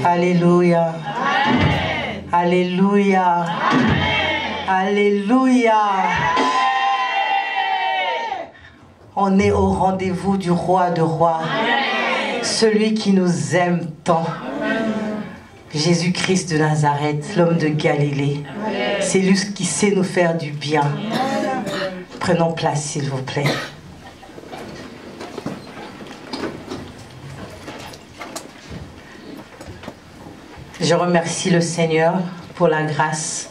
Alléluia. Alléluia. Alléluia. On est au rendez-vous du roi de rois, celui qui nous aime tant. Jésus-Christ de Nazareth, l'homme de Galilée. C'est lui qui sait nous faire du bien. Prenons place, s'il vous plaît. Je remercie le Seigneur pour la grâce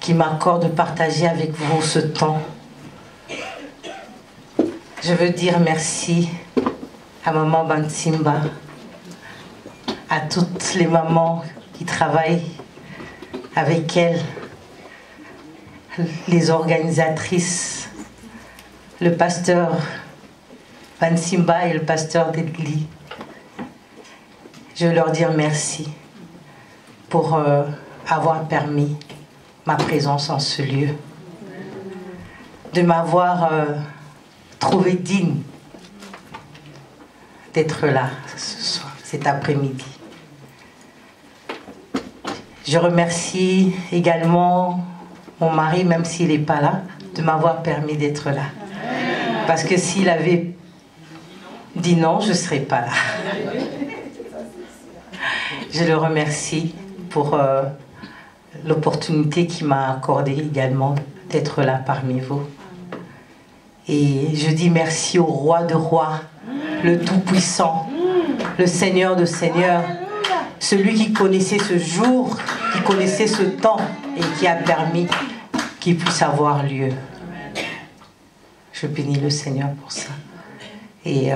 qu'il m'accorde de partager avec vous ce temps. Je veux dire merci à maman Bansimba, à toutes les mamans qui travaillent avec elle, les organisatrices, le pasteur Bansimba et le pasteur Dedli. Je veux leur dire merci pour avoir permis ma présence en ce lieu, de m'avoir trouvé digne d'être là ce soir, cet après-midi. Je remercie également mon mari, même s'il n'est pas là, de m'avoir permis d'être là. Parce que s'il avait dit non, je ne serais pas là. Je le remercie pour l'opportunité qu'il m'a accordée également d'être là parmi vous. Et je dis merci au roi de rois, le Tout-Puissant, le Seigneur de seigneurs, celui qui connaissait ce jour, qui connaissait ce temps et qui a permis qu'il puisse avoir lieu. Je bénis le Seigneur pour ça. Et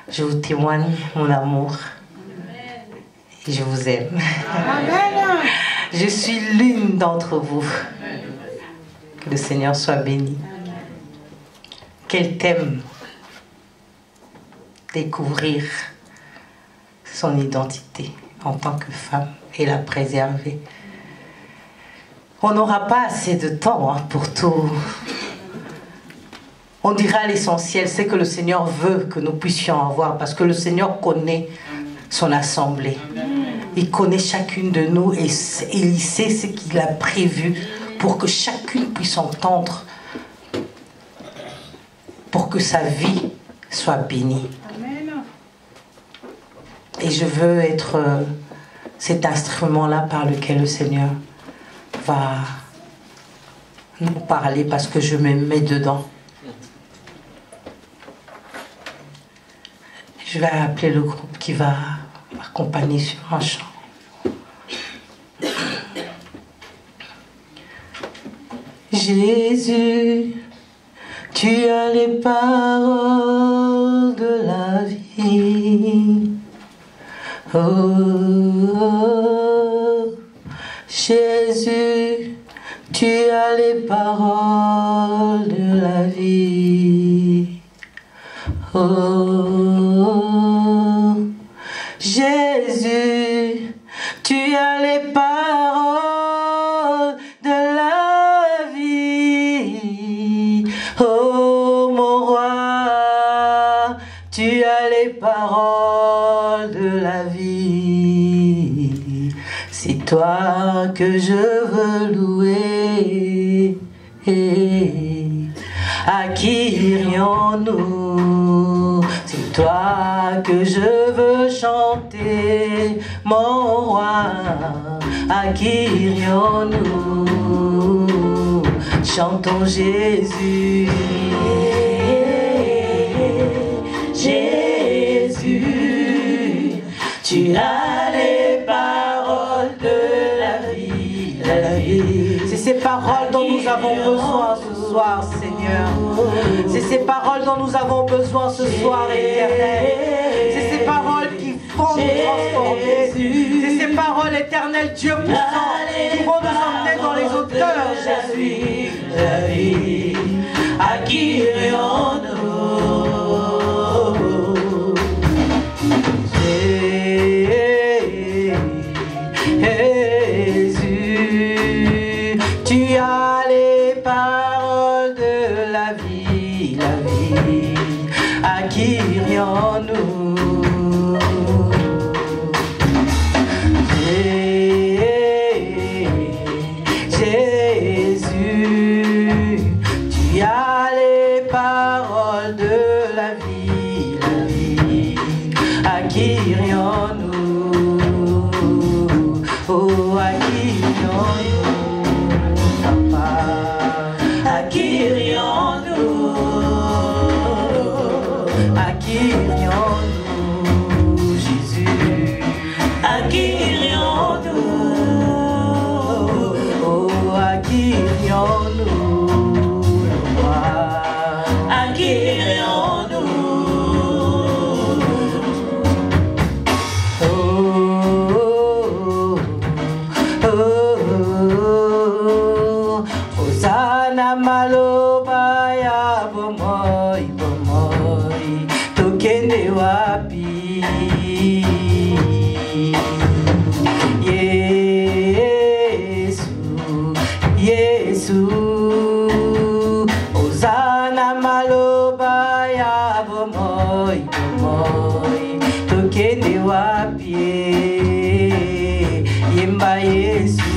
je vous témoigne mon amour. Et je vous aime. Amen. Je suis l'une d'entre vous. Que le Seigneur soit béni. Quel thème! Découvrir son identité en tant que femme et la préserver. On n'aura pas assez de temps pour tout. On dira l'essentiel, c'est que le Seigneur veut que nous puissions avoir, parce que le Seigneur connaît son assemblée. Il connaît chacune de nous et il sait ce qu'il a prévu pour que chacune puisse entendre, pour que sa vie soit bénie. Et je veux être cet instrument-là par lequel le Seigneur va nous parler, parce que je me mets dedans. Je vais appeler le groupe qui va m'accompagner sur un chant. Jésus, tu as les paroles de la vie. Oh, Jésus, tu as les paroles de la vie. Oh, Jésus, tu as les paroles de la vie. Oh, mon roi, tu as les paroles de la vie. C'est toi que je veux louer. À qui irions-nous? C'est toi que je veux chanter, mon roi. À qui irions-nous? Chantons Jésus. Jésus, tu as les paroles de la vie, C'est ces paroles dont nous avons besoin ce soir, Seigneur. C'est ces paroles dont nous avons besoin ce soir, Éternel. C'est ces paroles qui vont nous transformer. C'est ces paroles, Éternel Dieu puissant, qui vont nous emmener dans les hauteurs, Jésus. À qui irions-nous? Jésus, tu as les paroles Jésus, tu as les paroles de la vie, à qui irions-nous? Oh, à qui irions-nous, Papa? À qui irions-nous? À qui irions-nous, Jésus? À qui irions-nous? Oh, à qui irions-nous, le roi? À qui irions-nous? Oh, oh, oh, oh. Hosanna maloba ya bomoi, bomoi, tokende wapi? Yesu, Hosanna maloba ya bomoi, bomoi, tokende wapi? Yemba Yesu,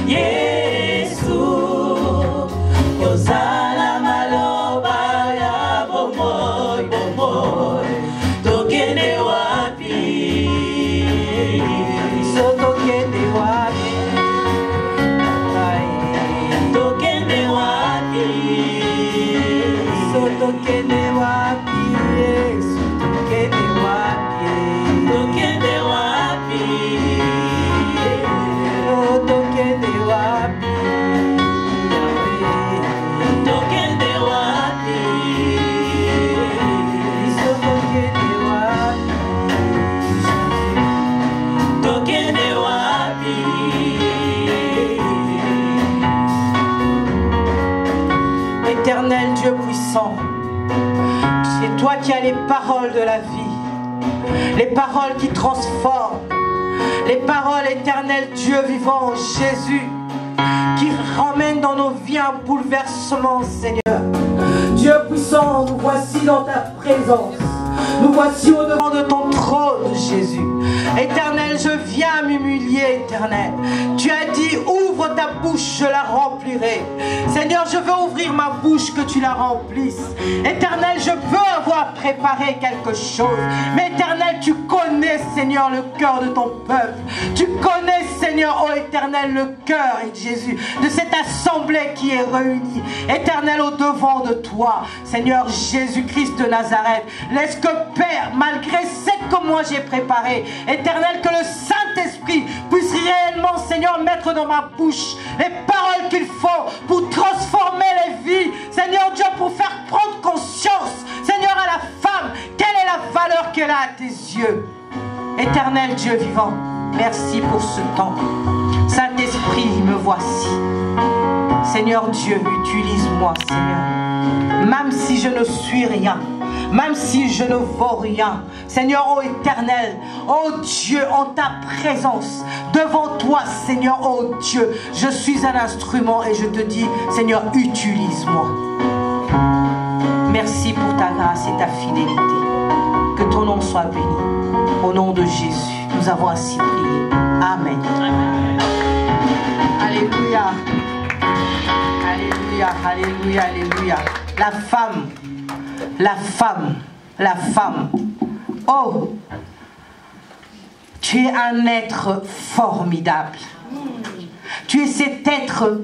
Yesu, Hosanna maloba ya bomoi, bomoi, tokende wapi? So tokende wapi? Tokende wapi? So tokende wapi? Yesu, tokende wapi? Tokende wapi? Oh, tokende wapi? Tokende wapi? So tokende wapi? Tokende wapi? Éternel Dieu puissant, c'est toi qui as les paroles de la vie, les paroles qui transforment, les paroles éternelles, Dieu vivant, Jésus, qui ramènent dans nos vies un bouleversement, Seigneur. Dieu puissant, nous voici dans ta présence. Nous voici au-devant de ton trône, Jésus. Éternel, je viens m'humilier, Éternel. Tu as dit, ouvre ta bouche, je la remplirai. Seigneur, je veux ouvrir ma bouche, que tu la remplisses. Éternel, je veux avoir préparé quelque chose. Mais Éternel, tu connais, Seigneur, le cœur de ton peuple. Tu connais, Seigneur, ô Éternel, le cœur, Jésus, de cette assemblée qui est réunie. Éternel, au-devant de toi, Seigneur Jésus-Christ de Nazareth, laisse que Père, malgré ce que moi j'ai préparé, Éternel, que le Saint-Esprit puisse réellement, Seigneur, mettre dans ma bouche les paroles qu'il faut pour transformer les vies, Seigneur Dieu, pour faire prendre conscience, Seigneur, à la femme, quelle est la valeur qu'elle a à tes yeux. Éternel Dieu vivant, merci pour ce temps. Saint-Esprit, me voici. Seigneur Dieu, utilise-moi, Seigneur. Même si je ne suis rien, même si je ne vaux rien, Seigneur, ô Éternel, ô Dieu, en ta présence, devant toi, Seigneur, ô Dieu, je suis un instrument et je te dis, Seigneur, utilise-moi. Merci pour ta grâce et ta fidélité. Que ton nom soit béni. Au nom de Jésus, nous avons ainsi prié. Amen. Amen. Alléluia. Alléluia, alléluia, alléluia. La femme, la femme, la femme. Oh, tu es un être formidable. Tu es cet être,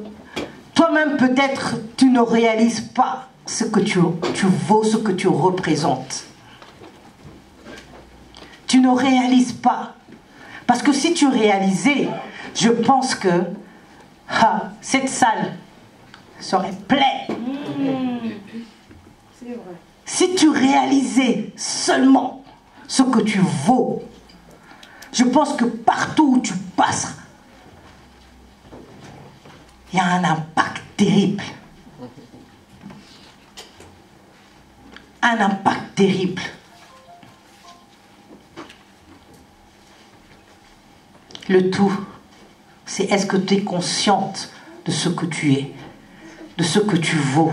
toi-même peut-être tu ne réalises pas ce que tu vaux, ce que tu représentes. Tu ne réalises pas. Parce que si tu réalisais, je pense que cette salle serait pleine. C'est vrai. Si tu réalisais seulement ce que tu vaux, je pense que partout où tu passes, il y a un impact terrible. Un impact terrible. Le tout, c'est est-ce que tu es consciente de ce que tu es, de ce que tu vaux?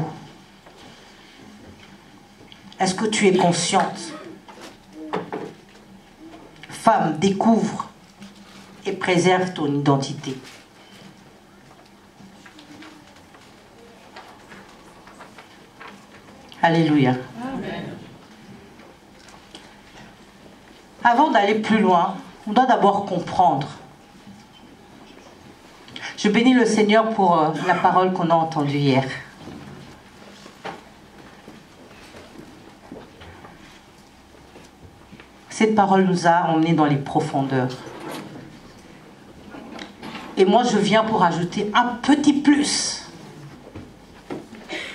Est-ce que tu es consciente? Femme, découvre et préserve ton identité. Alléluia. Avant d'aller plus loin, on doit d'abord comprendre. Je bénis le Seigneur pour la parole qu'on a entendue hier. Cette parole nous a emmenés dans les profondeurs. Et moi, je viens pour ajouter un petit plus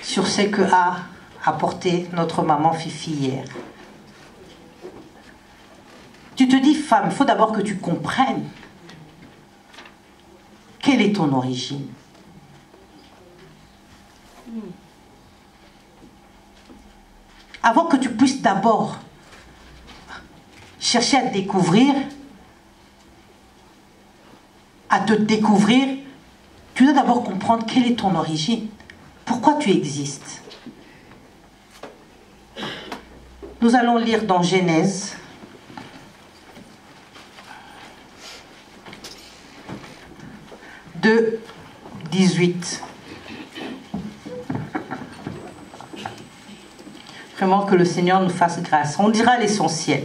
sur ce que a apporté notre maman Fifi hier. Tu te dis, femme, il faut d'abord que tu comprennes quelle est ton origine. Avant que tu puisses d'abord chercher à te découvrir, à te découvrir, tu dois d'abord comprendre quelle est ton origine. Pourquoi tu existes? Nous allons lire dans Genèse. De 18. Vraiment que le Seigneur nous fasse grâce. On dira l'essentiel.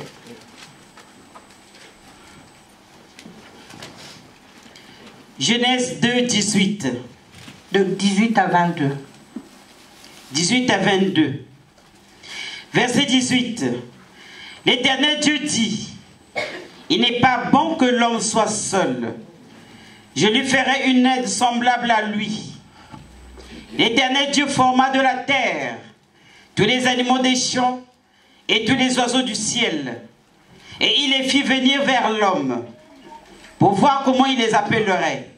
Genèse 2, 18. De 18 à 22. 18 à 22. Verset 18. L'Éternel Dieu dit, il n'est pas bon que l'homme soit seul. Je lui ferai une aide semblable à lui. L'Éternel Dieu forma de la terre tous les animaux des champs et tous les oiseaux du ciel. Et il les fit venir vers l'homme pour voir comment il les appellerait.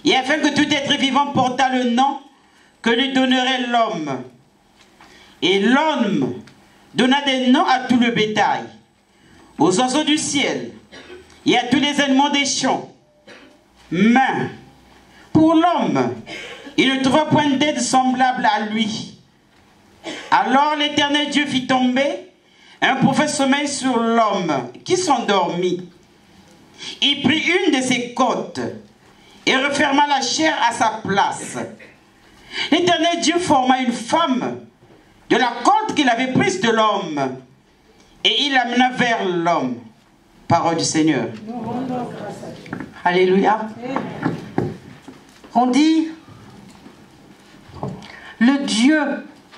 Et afin que tout être vivant portât le nom que lui donnerait l'homme. Et l'homme donna des noms à tout le bétail, aux oiseaux du ciel et à tous les animaux des champs. Mais pour l'homme, il ne trouva point d'aide semblable à lui. Alors l'Éternel Dieu fit tomber un profond sommeil sur l'homme qui s'endormit. Il prit une de ses côtes et referma la chair à sa place. L'Éternel Dieu forma une femme de la côte qu'il avait prise de l'homme et il l'amena vers l'homme. Parole du Seigneur. Alléluia. On dit, le Dieu,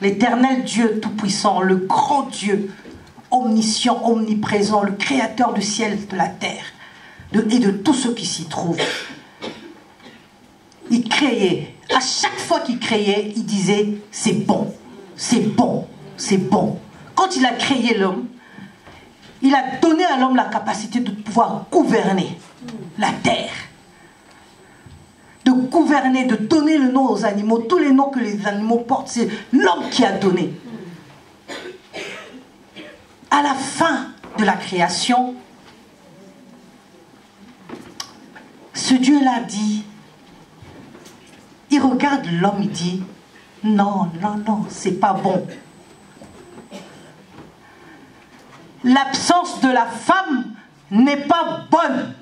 l'Éternel Dieu Tout-Puissant, le grand Dieu, omniscient, omniprésent, le créateur du ciel, de la terre, et de tout ce qui s'y trouve. Il créait. À chaque fois qu'il créait, il disait, c'est bon, c'est bon, c'est bon. Quand il a créé l'homme, il a donné à l'homme la capacité de pouvoir gouverner la terre. De gouverner, de donner le nom aux animaux. Tous les noms que les animaux portent, c'est l'homme qui a donné. À la fin de la création, ce Dieu-là dit, il regarde l'homme, il dit, non, non, non, c'est pas bon. L'absence de la femme n'est pas bonne.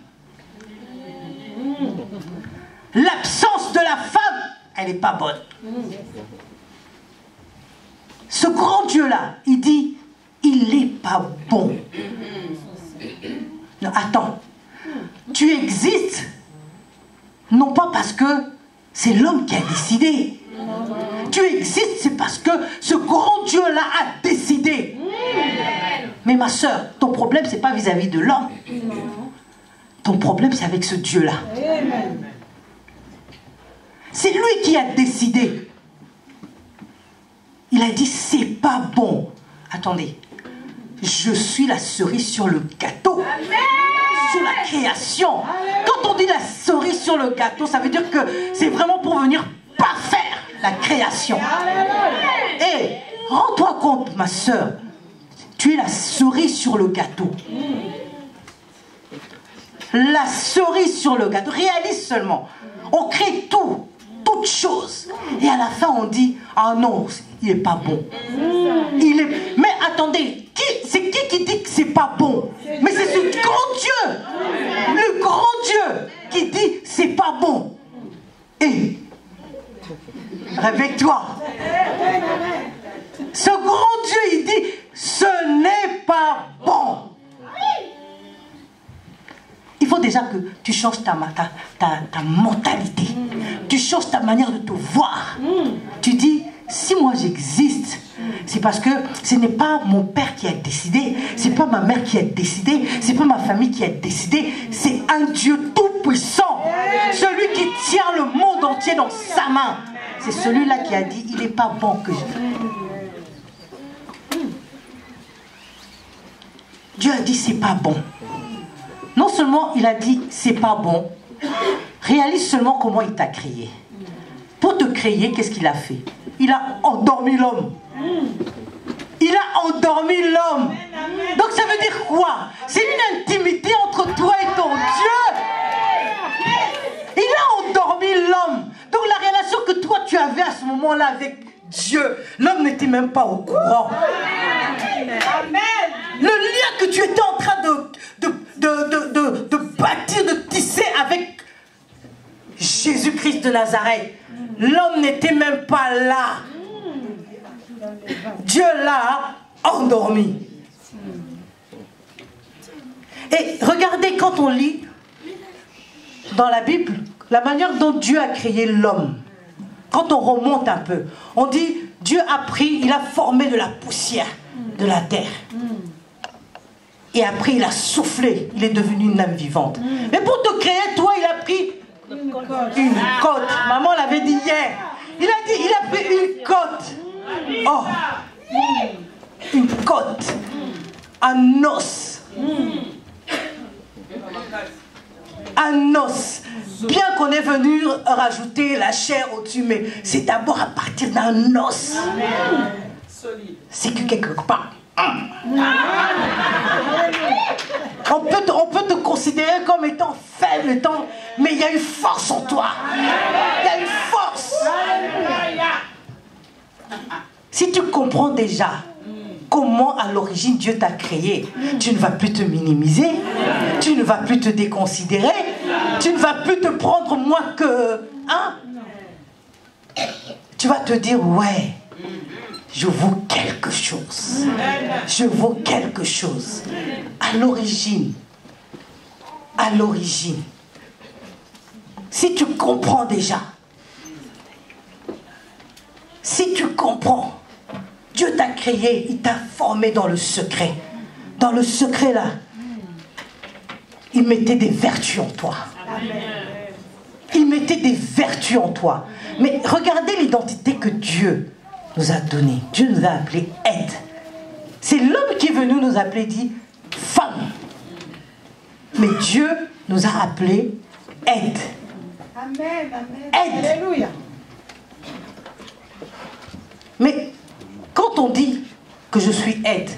L'absence de la femme, elle n'est pas bonne. Ce grand Dieu-là, il dit, il n'est pas bon. Non, attends, tu existes, non pas parce que c'est l'homme qui a décidé. Tu existes, c'est parce que ce grand Dieu-là a décidé. Mais ma soeur, ton problème, c'est pas vis-à-vis de l'homme. Ton problème, c'est avec ce Dieu-là. C'est lui qui a décidé. Il a dit, c'est pas bon. Attendez, je suis la cerise sur le gâteau. Sur la création. Quand on dit la cerise sur le gâteau, ça veut dire que c'est vraiment pour venir parfaire la création. Et rends-toi compte, ma soeur, tu es la cerise sur le gâteau. La cerise sur le gâteau. Réalise seulement. On crée tout, toutes choses. Et à la fin, on dit, ah non, il n'est pas bon. Il est... Mais attendez, c'est qui dit que c'est pas bon? Mais c'est ce grand Dieu, le grand Dieu, qui dit c'est pas bon. Et réveille-toi. Ce tu changes ta mentalité. Tu changes ta manière de te voir. Tu dis, si moi j'existe, c'est parce que ce n'est pas mon père qui a décidé, c'est pas ma mère qui a décidé, c'est pas ma famille qui a décidé, c'est un Dieu tout-puissant, celui qui tient le monde entier dans sa main. C'est celui-là qui a dit, il n'est pas bon que je... Dieu a dit, c'est pas bon. Non seulement il a dit, c'est pas bon, réalise seulement comment il t'a créé. Pour te créer, qu'est-ce qu'il a fait? Il a endormi l'homme. Il a endormi l'homme. Donc ça veut dire quoi? C'est une intimité entre toi et ton Dieu. Il a endormi l'homme. Donc la relation que toi tu avais à ce moment-là avec Dieu, l'homme n'était même pas au courant. Le lien que tu étais en train de bâtir, de tisser avec Jésus-Christ de Nazareth, l'homme n'était même pas là. Dieu l'a endormi. Et regardez, quand on lit dans la Bible, la manière dont Dieu a créé l'homme, quand on remonte un peu, on dit, Dieu a pris, il a formé de la poussière de la terre. Et après, il a soufflé, il est devenu une âme vivante. Mais pour te créer, toi, il a pris une côte. Maman l'avait dit hier. Il a dit, il a pris une côte. Oh, une côte. Un os. Un os. Bien qu'on est venu rajouter la chair au-dessus, mais c'est d'abord à partir d'un os. C'est que quelque part. On peut te considérer comme étant faible, mais il y a une force en toi. Il y a une force. Si tu comprends déjà comment à l'origine Dieu t'a créé, tu ne vas plus te minimiser, tu ne vas plus te déconsidérer, tu ne vas plus te prendre moins que... Hein? Tu vas te dire, ouais, je vaux quelque chose. Je vaux quelque chose. À l'origine, si tu comprends déjà, si tu comprends, Dieu t'a créé, il t'a formé dans le secret. Dans le secret là, il mettait des vertus en toi. Il mettait des vertus en toi. Mais regardez l'identité que Dieu nous a donnée. Dieu nous a appelés aide. C'est l'homme qui est venu nous appeler, dit femme. Mais Dieu nous a appelés aide. Amen, amen. Aide. Alléluia. Mais quand on dit que je suis aide,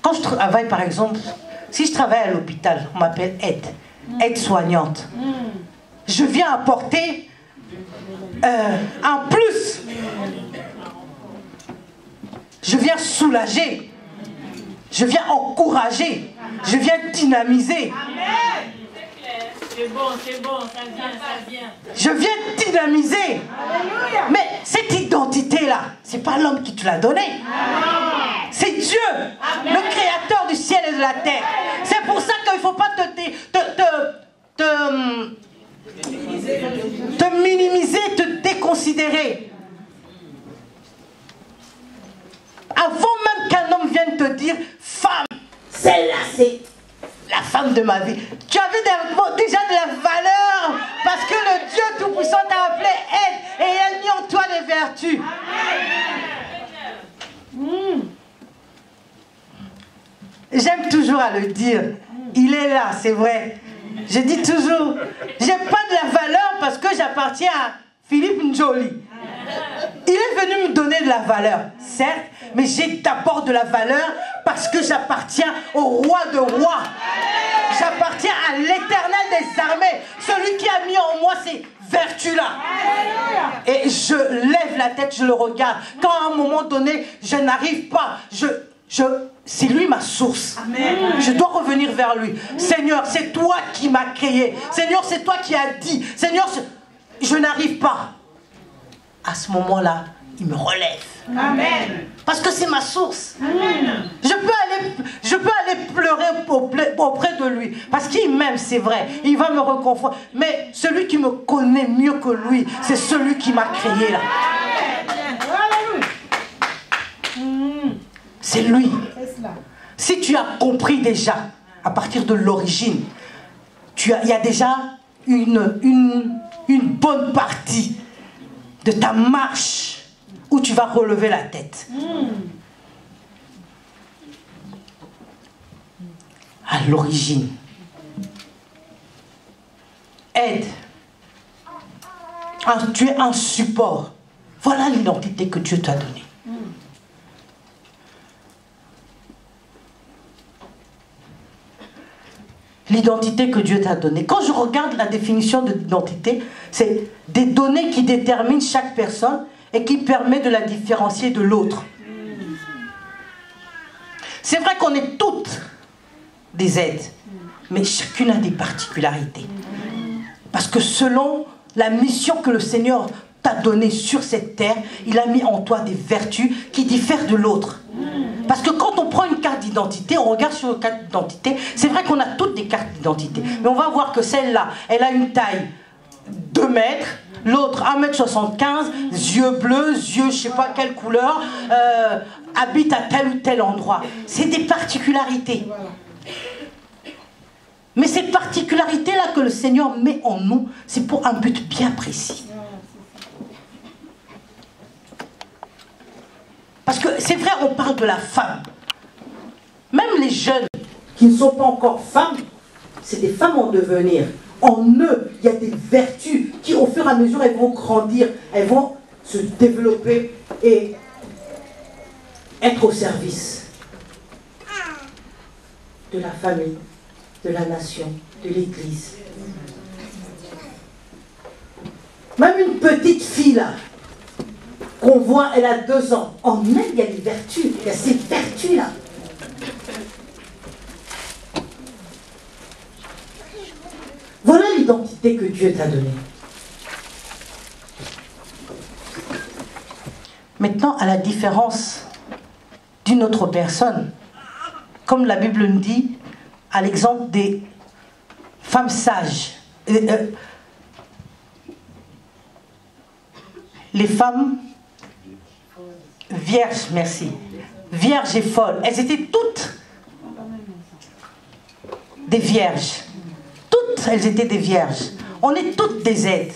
quand je travaille par exemple, si je travaille à l'hôpital, on m'appelle aide, aide-soignante. Je viens apporter un plus. Je viens soulager. Je viens encourager. Je viens dynamiser. C'est bon, ça vient. Je viens dynamiser. Alléluia. Mais cette identité-là, c'est pas l'homme qui te l'a donnée. C'est Dieu, le créateur du ciel et de la terre. C'est pour ça qu'il ne faut pas te minimiser, te déconsidérer. Avant même qu'un homme vienne te dire, femme, celle-là, c'est la femme de ma vie. Tu avais déjà de la valeur parce que le Dieu Tout-Puissant t'a appelé aide et il a mis en toi des vertus. J'aime toujours à le dire. Il est là, c'est vrai. Je dis toujours, j'ai pas de la valeur parce que j'appartiens à Philippe Njoli. Il est venu me donner de la valeur, certes, mais j'ai d'abord de la valeur parce que j'appartiens au roi de rois. J'appartiens à l'Éternel des armées, celui qui a mis en moi ces vertus-là. Et je lève la tête, je le regarde. Quand à un moment donné, je n'arrive pas, c'est lui ma source. Amen. Je dois revenir vers lui. Seigneur, c'est toi qui m'as créé. Seigneur, c'est toi qui as dit. Seigneur, je n'arrive pas. À ce moment-là, il me relève. Amen. Parce que c'est ma source. Amen. Je peux aller pleurer auprès de lui. Parce qu'il m'aime, c'est vrai. Il va me reconforter. Mais celui qui me connaît mieux que lui, c'est celui qui m'a créé là. C'est lui. Si tu as compris déjà, à partir de l'origine, il y a déjà une bonne partie de ta marche où tu vas relever la tête. À l'origine. Aide. Tu es un support. Voilà l'identité que Dieu t'a donnée. L'identité que Dieu t'a donnée. Quand je regarde la définition de l'identité, c'est des données qui déterminent chaque personne et qui permettent de la différencier de l'autre. C'est vrai qu'on est toutes des aides, mais chacune a des particularités. Parce que selon la mission que le Seigneur t'a donnée sur cette terre, il a mis en toi des vertus qui diffèrent de l'autre. Parce que quand on prend une carte d'identité, on regarde sur une carte d'identité, c'est vrai qu'on a toutes des cartes d'identité, mais on va voir que celle-là, elle a une taille 2 mètres, l'autre 1m75, yeux bleus, yeux je sais pas quelle couleur, habite à tel ou tel endroit. C'est des particularités. Mais ces particularités-là que le Seigneur met en nous, c'est pour un but bien précis. Parce que c'est vrai, on parle de la femme. Même les jeunes qui ne sont pas encore femmes, c'est des femmes en devenir. En eux, il y a des vertus qui, au fur et à mesure, elles vont grandir, elles vont se développer et être au service de la famille, de la nation, de l'Église. Même une petite fille là, qu'on voit, elle a 2 ans. En elle, il y a des vertus. Il y a ces vertus-là. Voilà l'identité que Dieu t'a donnée. Maintenant, à la différence d'une autre personne, comme la Bible nous dit, à l'exemple des femmes sages, les femmes vierges, merci, vierges et folles, elles étaient toutes des vierges. Toutes, elles étaient des vierges. On est toutes des aides.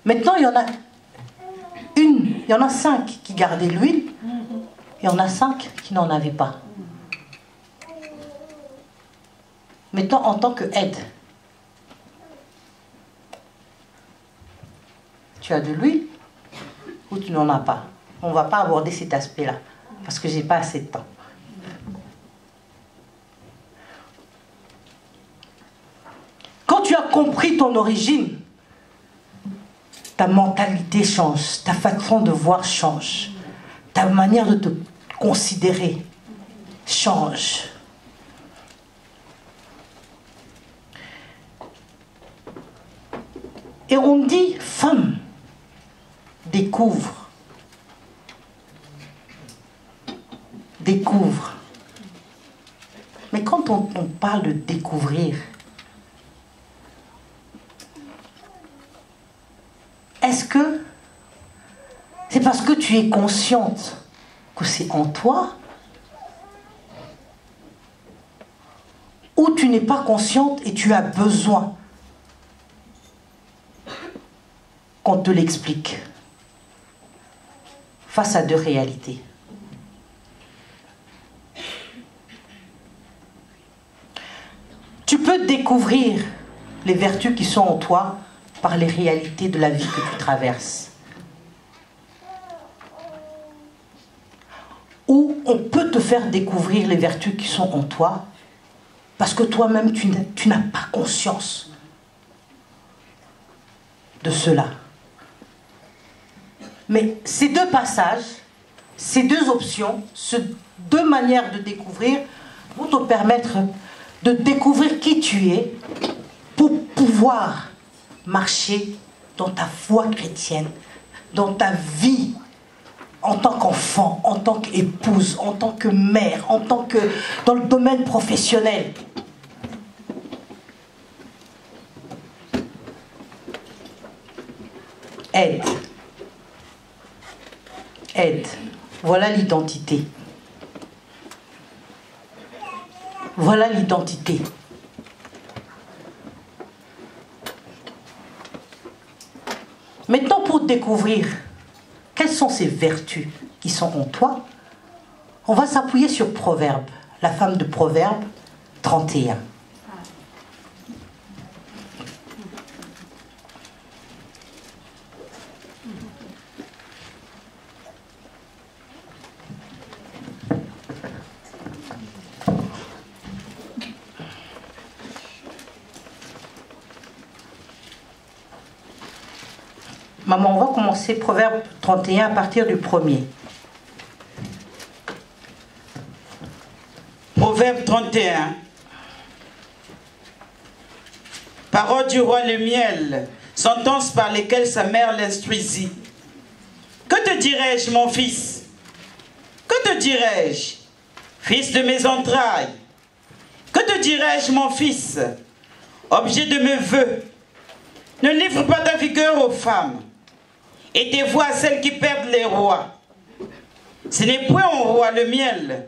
Maintenant, il y en a 5 qui gardaient l'huile, et il y en a 5 qui n'en avaient pas. Maintenant, en tant qu'aide, tu as de l'huile ou tu n'en as pas. On ne va pas aborder cet aspect-là, parce que je n'ai pas assez de temps. Quand tu as compris ton origine, ta mentalité change, ta façon de voir change, ta manière de te considérer change. Et on dit, femme, découvre. Découvre. Mais quand on parle de découvrir, est-ce que c'est parce que tu es consciente que c'est en toi, ou tu n'es pas consciente et tu as besoin qu'on te l'explique face à 2 réalités? Tu peux découvrir les vertus qui sont en toi par les réalités de la vie que tu traverses. Ou on peut te faire découvrir les vertus qui sont en toi parce que toi-même tu n'as pas conscience de cela. Mais ces 2 passages, ces 2 options, ces 2 manières de découvrir vont te permettre de découvrir qui tu es pour pouvoir marcher dans ta foi chrétienne, dans ta vie en tant qu'enfant, en tant qu'épouse, en tant que mère, en tant que dans le domaine professionnel. Aide. Aide. Voilà l'identité. Voilà l'identité. Maintenant, pour découvrir quelles sont ces vertus qui sont en toi, on va s'appuyer sur Proverbe, la femme de Proverbe 31. Maman, on va commencer Proverbe 31 à partir du premier. Proverbe 31. Parole du roi le miel, sentence par lesquelles sa mère l'instruisit. Que te dirais-je, mon fils? Que te dirais-je, fils de mes entrailles? Que te dirais-je, mon fils, objet de mes vœux? Ne livre pas ta vigueur aux femmes, et tes voix à celles qui perdent les rois. Ce n'est point au roi le miel,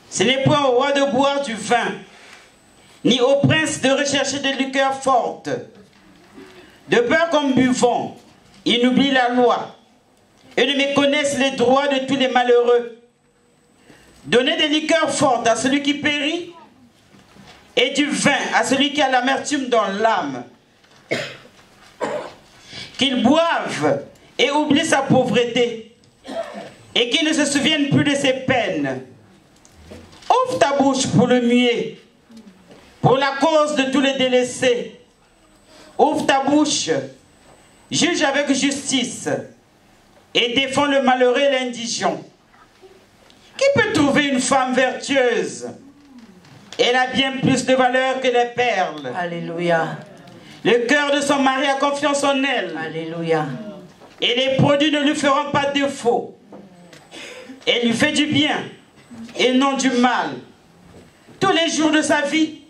ce n'est point au roi de boire du vin, ni au prince de rechercher des liqueurs fortes. De peur qu'en buvant, ils n'oublient la loi, et ne méconnaissent les droits de tous les malheureux. Donnez des liqueurs fortes à celui qui périt, et du vin à celui qui a l'amertume dans l'âme. Qu'ils boivent et oublient sa pauvreté, et qu'ils ne se souviennent plus de ses peines. Ouvre ta bouche pour le muet, pour la cause de tous les délaissés. Ouvre ta bouche, juge avec justice, et défends le malheureux et l'indigent. Qui peut trouver une femme vertueuse? Elle a bien plus de valeur que les perles. Alléluia. Le cœur de son mari a confiance en elle. Alléluia. Et les produits ne lui feront pas défaut. Elle lui fait du bien et non du mal. Tous les jours de sa vie,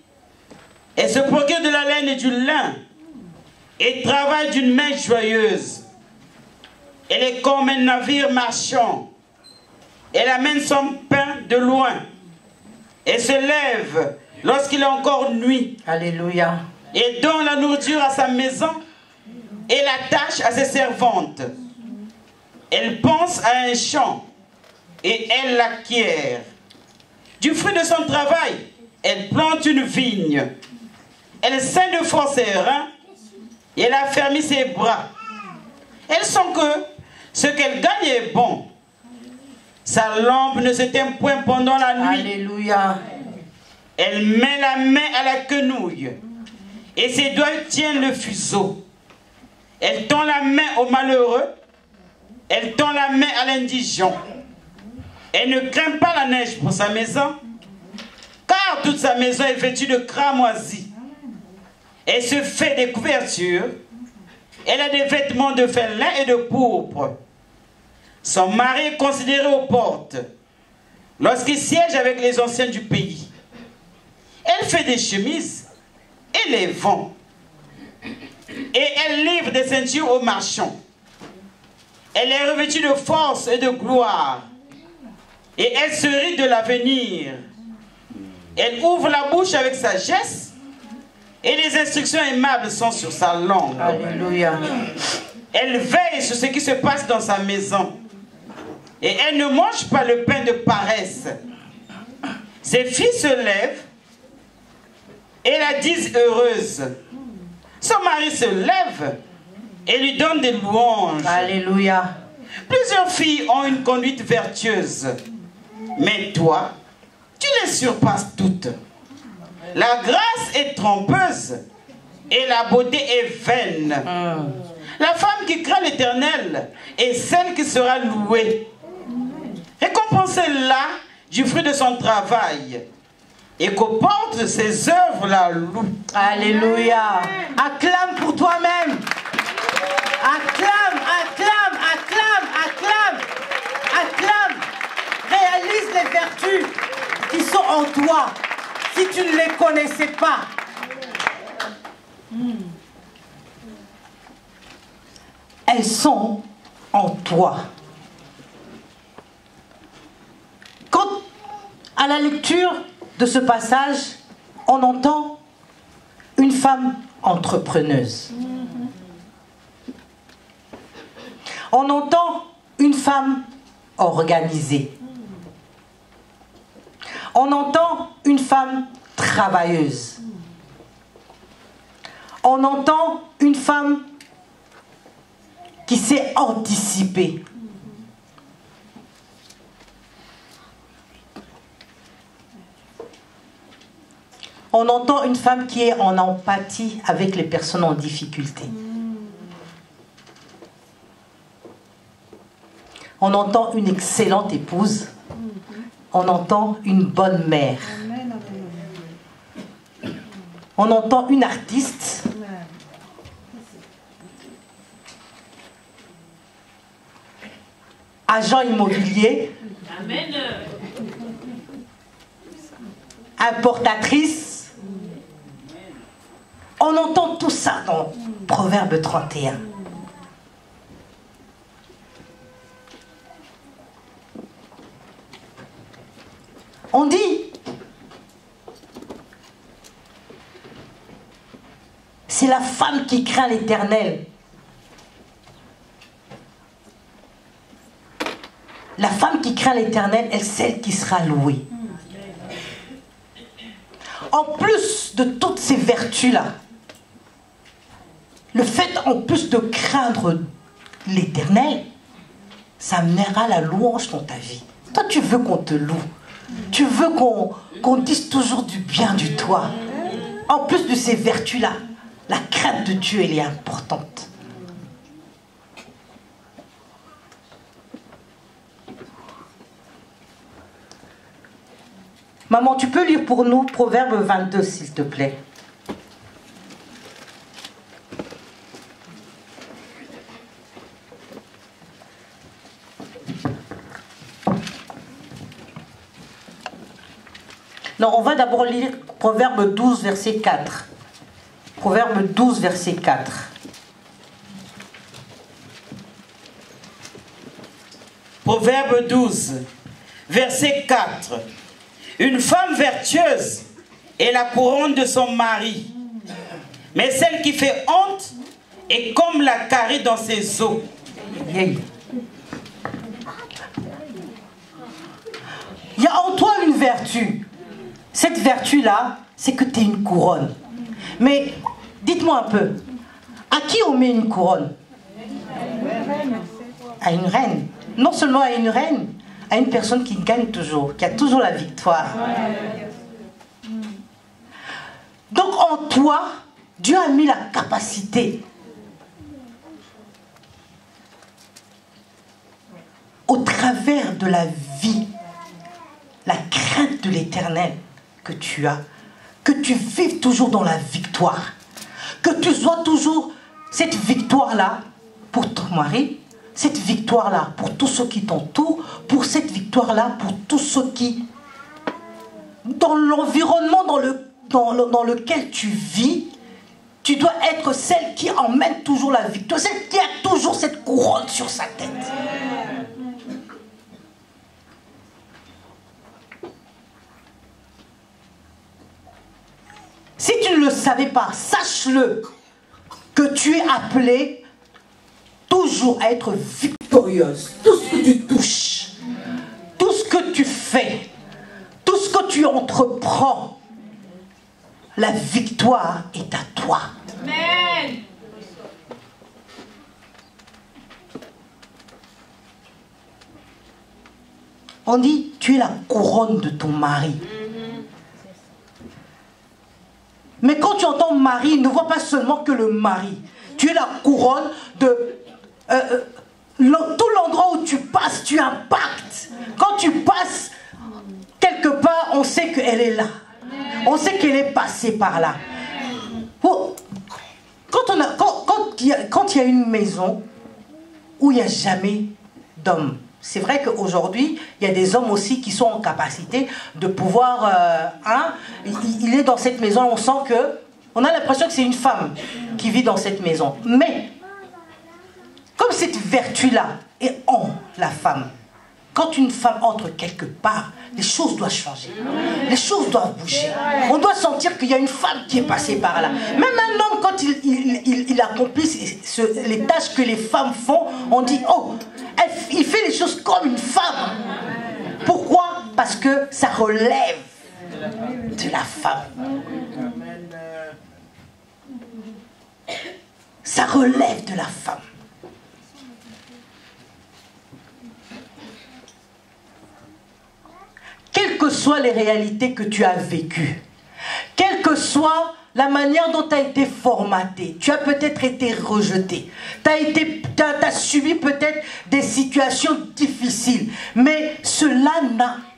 elle se procure de la laine et du lin et travaille d'une main joyeuse. Elle est comme un navire marchand. Elle amène son pain de loin. Elle se lève lorsqu'il est encore nuit. Alléluia. Et donne la nourriture à sa maison et la tâche à ses servantes. Elle pense à un champ et elle l'acquiert. Du fruit de son travail, elle plante une vigne. Elle saigne de force ses reins et elle affermit ses bras. Elle sent que ce qu'elle gagne est bon. Sa lampe ne s'éteint point pendant la nuit. Alléluia. Elle met la main à la quenouille et ses doigts tiennent le fuseau. Elle tend la main au malheureux, elle tend la main à l'indigent. Elle ne craint pas la neige pour sa maison, car toute sa maison est vêtue de cramoisis. Elle se fait des couvertures, elle a des vêtements de fin lin et de pourpre. Son mari est considéré aux portes, lorsqu'il siège avec les anciens du pays. Elle fait des chemises et les vend. Et elle livre des ceintures aux marchands. Elle est revêtue de force et de gloire. Et elle se rit de l'avenir. Elle ouvre la bouche avec sagesse. Et les instructions aimables sont sur sa langue. Alléluia. Elle veille sur ce qui se passe dans sa maison. Et elle ne mange pas le pain de paresse. Ses filles se lèvent et la disent heureuse. Son mari se lève et lui donne des louanges. Alléluia. Plusieurs filles ont une conduite vertueuse. Mais toi, tu les surpasses toutes. La grâce est trompeuse et la beauté est vaine. La femme qui craint l'Éternel est celle qui sera louée. Récompensez-la du fruit de son travail et qu'aux portes de ses œuvres la loue. Alléluia. Acclame pour toi-même. Acclame, acclame, acclame, acclame. toi, si tu ne les connaissais pas. Elles sont en toi. Quand, à la lecture de ce passage, on entend une femme entrepreneuse. On entend une femme organisée. On entend une femme travailleuse. On entend une femme qui sait anticiper. On entend une femme qui est en empathie avec les personnes en difficulté. On entend une excellente épouse. On entend une bonne mère. On entend une artiste. Agent immobilier. Amen. Importatrice. On entend tout ça dans Proverbe 31. On dit, c'est la femme qui craint l'Éternel. La femme qui craint l'Éternel est celle qui sera louée. En plus de toutes ces vertus-là, le fait en plus de craindre l'Éternel, ça amènera la louange dans ta vie. Toi, tu veux qu'on te loue. Tu veux qu'on dise toujours du bien de toi. En plus de ces vertus-là, la crainte de Dieu, elle est importante. Maman, tu peux lire pour nous Proverbe 22, s'il te plaît. Non, on va d'abord lire Proverbe 12, verset 4. Proverbe 12, verset 4. Proverbe 12, verset 4. Une femme vertueuse est la couronne de son mari, mais celle qui fait honte est comme la carie dans ses os. Il y a en toi une vertu. Cette vertu-là, c'est que tu es une couronne. Mais dites-moi un peu, à qui on met une couronne? À une reine. Non seulement à une reine, à une personne qui gagne toujours, qui a toujours la victoire. Donc en toi, Dieu a mis la capacité au travers de la vie, la crainte de l'Éternel que tu as, que tu vives toujours dans la victoire, que tu sois toujours cette victoire-là pour ton mari, cette victoire-là pour tous ceux qui t'entourent, pour cette victoire-là pour tous ceux qui, dans l'environnement dans lequel tu vis, tu dois être celle qui emmène toujours la victoire, celle qui a toujours cette couronne sur sa tête. Si tu ne le savais pas, sache-le que tu es appelée toujours à être victorieuse. Tout ce que tu touches, tout ce que tu fais, tout ce que tu entreprends, la victoire est à toi. Amen. On dit, tu es la couronne de ton mari. Mais quand tu entends mari, ne vois pas seulement que le mari. Tu es la couronne de tout l'endroit où tu passes, tu impactes. Quand tu passes quelque part, on sait qu'elle est là. On sait qu'elle est passée par là. Quand il y a une maison où il n'y a jamais d'homme, C'est vrai qu'aujourd'hui, il y a des hommes aussi qui sont en capacité de pouvoir... il est dans cette maison, on sent que... On a l'impression que c'est une femme qui vit dans cette maison. Mais, comme cette vertu-là est en la femme, quand une femme entre quelque part, les choses doivent changer. Les choses doivent bouger. On doit sentir qu'il y a une femme qui est passée par là. Même un homme, quand il accomplit les tâches que les femmes font, on dit, oh, il fait les choses comme une femme. Pourquoi? Parce que ça relève de la femme. Ça relève de la femme. Quelles que soient les réalités que tu as vécues, quelle que soit la manière dont tu as été formaté, tu as peut-être été rejeté, tu as subi peut-être des situations difficiles, mais cela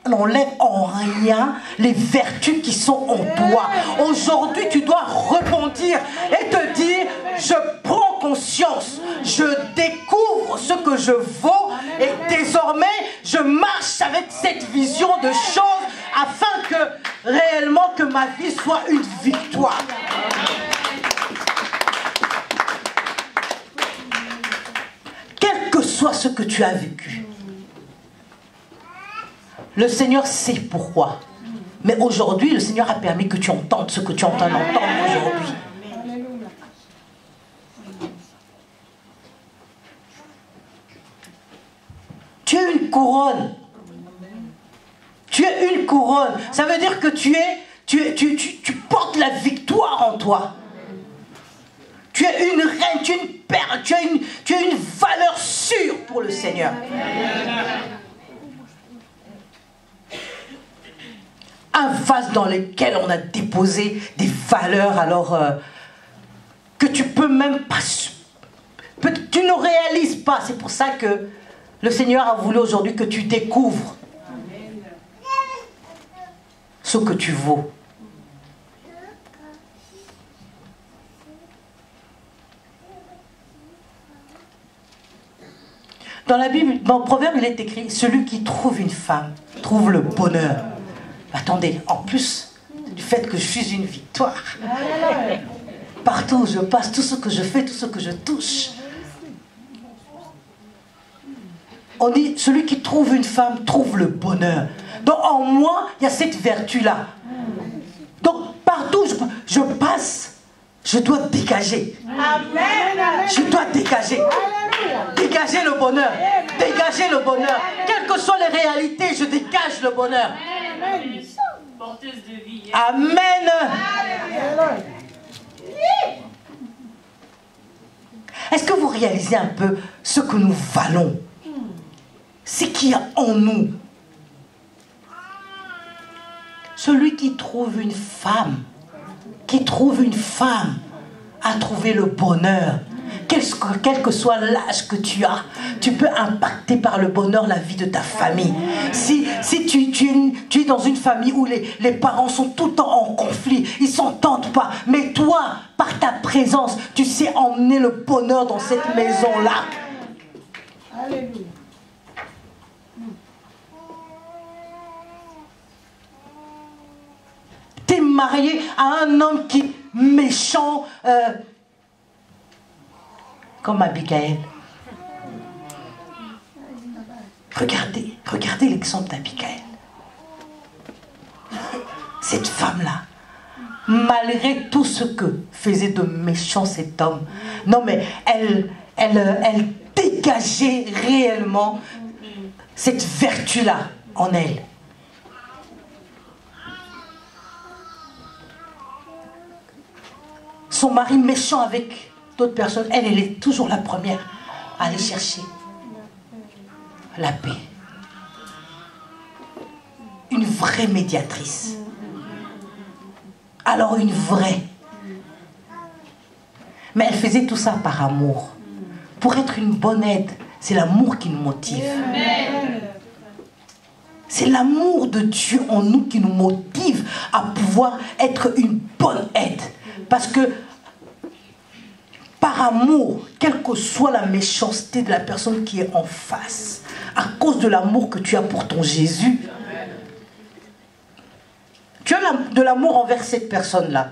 n'enlève en rien les vertus qui sont en toi. Aujourd'hui, tu dois rebondir et te dire, je prends conscience, je découvre ce que je vaux et désormais, je marche avec cette vision de choses afin que réellement que ma vie soit une victoire. Quel que soit ce que tu as vécu, le Seigneur sait pourquoi. Mais aujourd'hui, le Seigneur a permis que tu entendes ce que tu entends entendre aujourd'hui. Tu es une couronne. Tu es une couronne. Ça veut dire que tu portes la victoire en toi. Tu es une reine, tu es une perle, tu es une valeur sûre pour le Seigneur. Un vase dans lequel on a déposé des valeurs alors que tu peux même pas... Tu ne réalises pas. C'est pour ça que le Seigneur a voulu aujourd'hui que tu découvres ce que tu vaux. Dans la Bible, dans le Proverbe, il est écrit, celui qui trouve une femme trouve le bonheur. Attendez, en plus du fait que je suis une victoire, partout où je passe, tout ce que je fais, tout ce que je touche, on dit, celui qui trouve une femme trouve le bonheur. Donc en moi, il y a cette vertu-là. Donc partout où je passe, je dois dégager. Je dois dégager. Dégager le bonheur. Dégager le bonheur. Quelles que soient les réalités, je dégage le bonheur. Porteuse de vie. Amen. Est-ce que vous réalisez un peu ce que nous valons? C'est qu'il y a en nous. Celui qui trouve une femme, a trouvé le bonheur. Quel que soit l'âge que tu as, tu peux impacter par le bonheur la vie de ta famille. Si tu es dans une famille où les parents sont tout le temps en conflit, ils ne s'entendent pas, mais toi, par ta présence, tu sais emmener le bonheur dans cette maison-là. Alléluia. Tu es marié à un homme qui est méchant, comme Abigail. Regardez l'exemple d'Abigail. Cette femme-là, malgré tout ce que faisait de méchant cet homme, non mais elle dégageait réellement cette vertu-là en elle. Son mari méchant avec d'autres personnes, elle est toujours la première à aller chercher la paix. Une vraie médiatrice. Alors une vraie. Mais elle faisait tout ça par amour. Pour être une bonne aide, c'est l'amour qui nous motive. C'est l'amour de Dieu en nous qui nous motive à pouvoir être une bonne aide. Parce que par amour, quelle que soit la méchanceté de la personne qui est en face, à cause de l'amour que tu as pour ton Jésus, tu as de l'amour envers cette personne-là,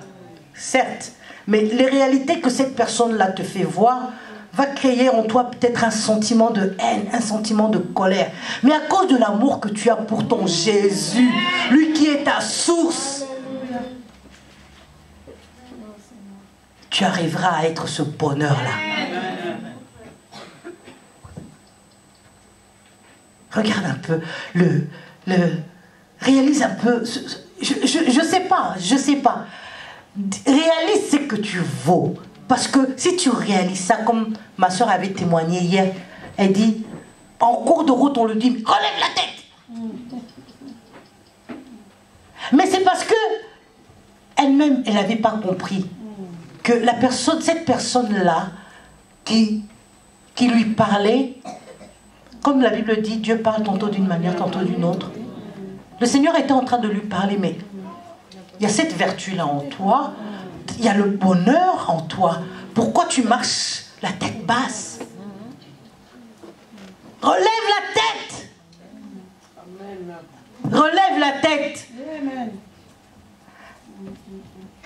certes, mais les réalités que cette personne-là te fait voir va créer en toi peut-être un sentiment de haine, un sentiment de colère. Mais à cause de l'amour que tu as pour ton Jésus, lui qui est ta source, tu arriveras à être ce bonheur-là. Regarde un peu, réalise un peu, je sais pas. Réalise ce que tu vaux. Parce que si tu réalises ça, comme ma soeur avait témoigné hier, elle dit, en cours de route, on lui dit, relève la tête. Mais c'est parce que elle-même, elle n'avait pas compris que cette personne-là, qui lui parlait, comme la Bible dit, Dieu parle tantôt d'une manière, tantôt d'une autre. Le Seigneur était en train de lui parler, mais il y a cette vertu-là en toi, il y a le bonheur en toi. Pourquoi tu marches la tête basse? Relève la tête. Relève la tête.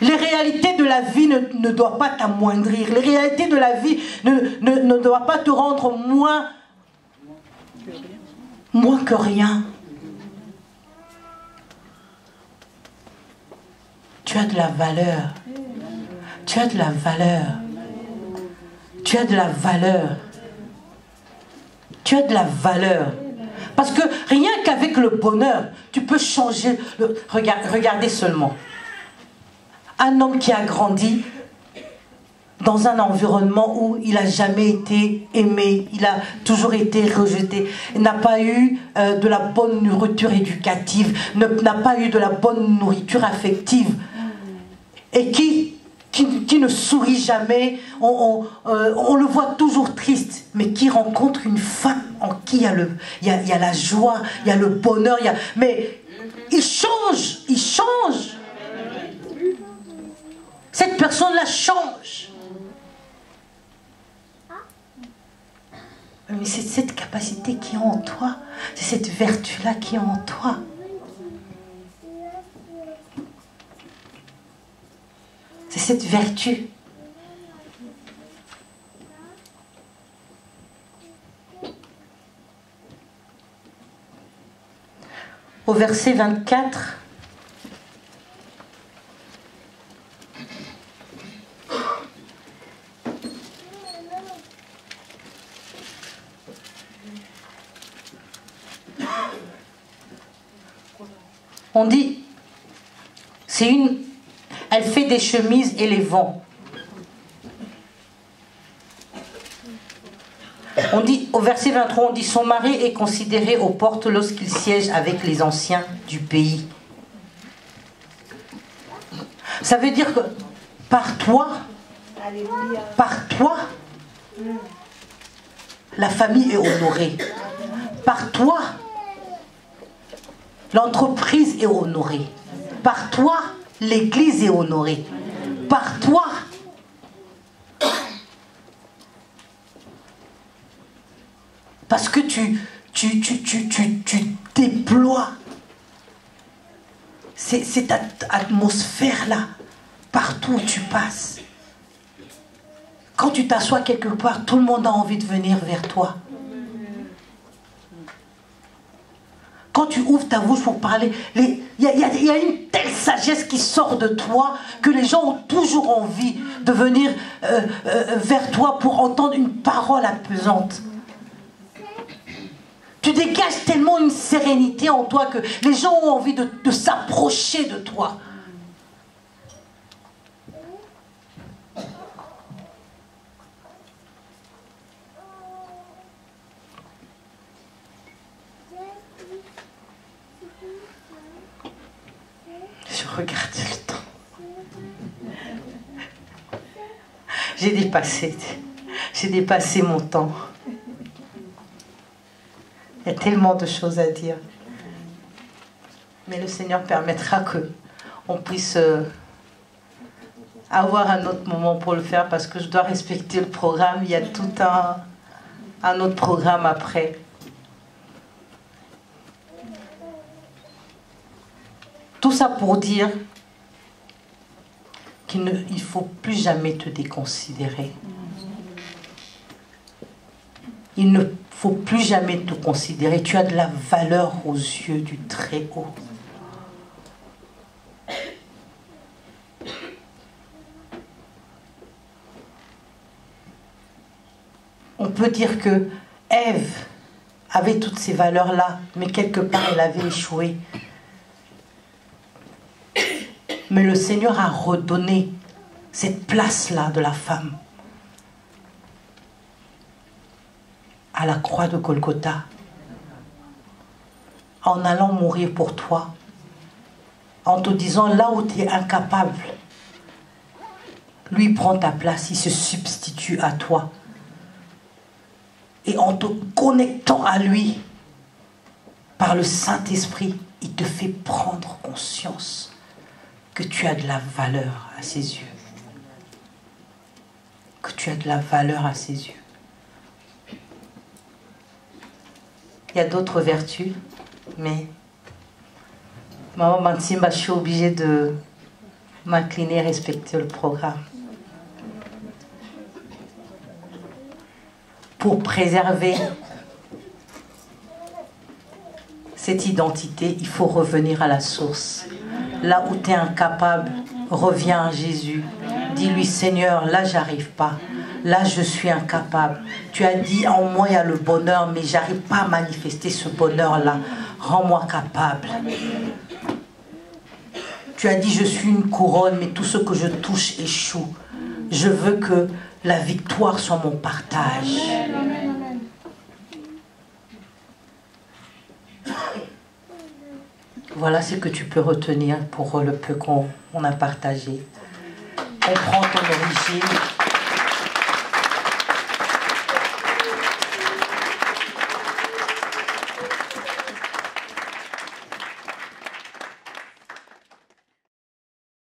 Les réalités de la vie ne doivent pas t'amoindrir. Les réalités de la vie ne doivent pas te rendre moins que rien. Tu as de la valeur. Tu as de la valeur. Tu as de la valeur. Tu as de la valeur. Parce que rien qu'avec le bonheur, tu peux changer. Regardez seulement. Un homme qui a grandi dans un environnement où il n'a jamais été aimé, il a toujours été rejeté, n'a pas eu de la bonne nourriture éducative, n'a pas eu de la bonne nourriture affective, et qui ne sourit jamais, on le voit toujours triste, mais qui rencontre une femme en qui il y a la joie, il y a le bonheur, mais il change. Cette personne-là change. Mais c'est cette capacité qui est en toi, c'est cette vertu-là qui est en toi. C'est cette vertu. Au verset 24, on dit, elle fait des chemises et les vend. On dit, au verset 23, on dit, son mari est considéré aux portes lorsqu'il siège avec les anciens du pays. Ça veut dire que par toi, la famille est honorée. Par toi, l'entreprise est honorée. Par toi, l'église est honorée. Par toi, parce que tu déploies cette atmosphère-là partout où tu passes. Quand tu t'assois quelque part, tout le monde a envie de venir vers toi. Quand tu ouvres ta bouche pour parler, il y a une telle sagesse qui sort de toi que les gens ont toujours envie de venir vers toi pour entendre une parole apaisante. Tu dégages tellement une sérénité en toi que les gens ont envie de s'approcher de toi. Je regarde le temps. J'ai dépassé mon temps. Il y a tellement de choses à dire. Mais le Seigneur permettra qu'on puisse avoir un autre moment pour le faire parce que je dois respecter le programme. Il y a tout un autre programme après. Tout ça pour dire qu'il ne faut plus jamais te déconsidérer. Il ne faut plus jamais te considérer. Tu as de la valeur aux yeux du Très-Haut. On peut dire que Ève avait toutes ces valeurs-là, mais quelque part elle avait échoué. Mais le Seigneur a redonné cette place-là de la femme à la croix de Golgotha, en allant mourir pour toi, en te disant là où tu es incapable, lui prend ta place, il se substitue à toi. Et en te connectant à lui, par le Saint-Esprit, il te fait prendre conscience que tu as de la valeur à ses yeux. Que tu as de la valeur à ses yeux. Il y a d'autres vertus, mais Maman Mantimba, je suis obligée de m'incliner et respecter le programme. Pour préserver cette identité, il faut revenir à la source. Là où tu es incapable, reviens à Jésus. Dis-lui, Seigneur, là, j'arrive pas. Là, je suis incapable. Tu as dit, en moi, il y a le bonheur, mais j'arrive pas à manifester ce bonheur-là. Rends-moi capable. Tu as dit, je suis une couronne, mais tout ce que je touche échoue. Je veux que la victoire soit mon partage. Voilà ce que tu peux retenir pour le peu qu'on a partagé. Comprends ton origine.